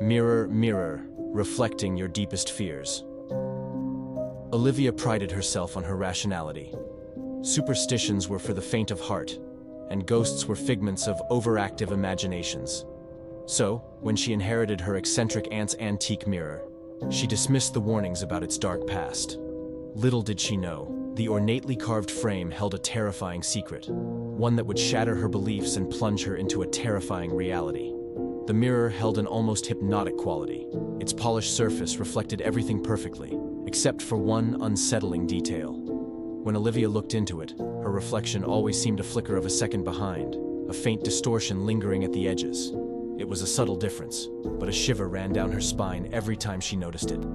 Mirror, mirror, reflecting your deepest fears. Olivia prided herself on her rationality. Superstitions were for the faint of heart, and ghosts were figments of overactive imaginations. So, when she inherited her eccentric aunt's antique mirror, she dismissed the warnings about its dark past. Little did she know, the ornately carved frame held a terrifying secret, one that would shatter her beliefs and plunge her into a terrifying reality. The mirror held an almost hypnotic quality. Its polished surface reflected everything perfectly, except for one unsettling detail. When Olivia looked into it, her reflection always seemed a flicker of a second behind, a faint distortion lingering at the edges. It was a subtle difference, but a shiver ran down her spine every time she noticed it.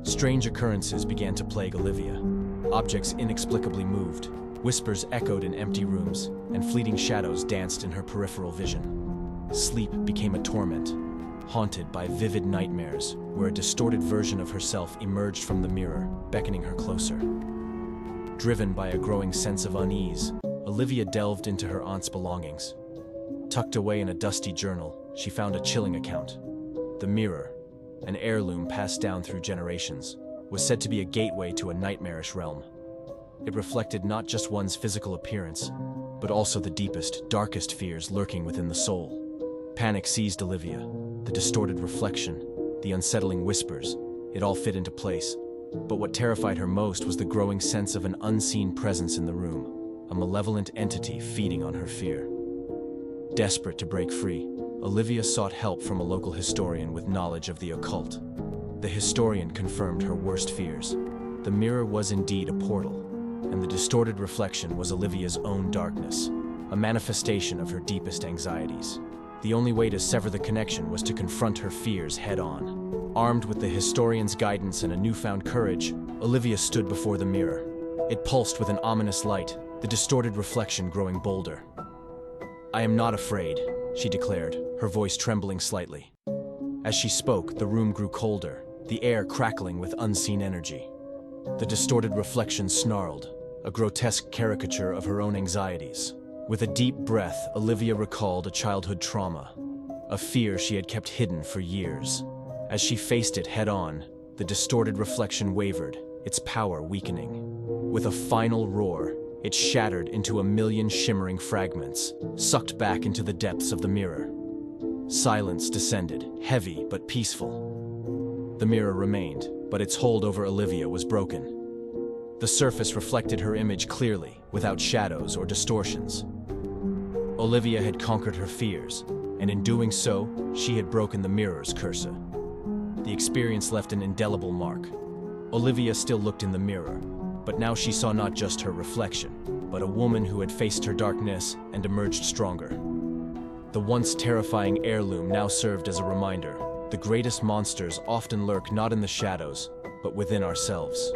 Strange occurrences began to plague Olivia. Objects inexplicably moved, whispers echoed in empty rooms, and fleeting shadows danced in her peripheral vision. Sleep became a torment, haunted by vivid nightmares where a distorted version of herself emerged from the mirror, beckoning her closer. Driven by a growing sense of unease, Olivia delved into her aunt's belongings. Tucked away in a dusty journal, she found a chilling account. The mirror, an heirloom passed down through generations, was said to be a gateway to a nightmarish realm. It reflected not just one's physical appearance, but also the deepest, darkest fears lurking within the soul. Panic seized Olivia. The distorted reflection, the unsettling whispers, it all fit into place. But what terrified her most was the growing sense of an unseen presence in the room, a malevolent entity feeding on her fear. Desperate to break free, Olivia sought help from a local historian with knowledge of the occult. The historian confirmed her worst fears. The mirror was indeed a portal, and the distorted reflection was Olivia's own darkness, a manifestation of her deepest anxieties. The only way to sever the connection was to confront her fears head-on. Armed with the historian's guidance and a newfound courage, Olivia stood before the mirror. It pulsed with an ominous light, the distorted reflection growing bolder. "I am not afraid," she declared, her voice trembling slightly. As she spoke, the room grew colder, the air crackling with unseen energy. The distorted reflection snarled, a grotesque caricature of her own anxieties. With a deep breath, Olivia recalled a childhood trauma, a fear she had kept hidden for years. As she faced it head-on, the distorted reflection wavered, its power weakening. With a final roar, it shattered into a million shimmering fragments, sucked back into the depths of the mirror. Silence descended, heavy but peaceful. The mirror remained, but its hold over Olivia was broken. The surface reflected her image clearly, without shadows or distortions. Olivia had conquered her fears, and in doing so, she had broken the mirror's curse. The experience left an indelible mark. Olivia still looked in the mirror, but now she saw not just her reflection, but a woman who had faced her darkness and emerged stronger. The once terrifying heirloom now served as a reminder: the greatest monsters often lurk not in the shadows, but within ourselves.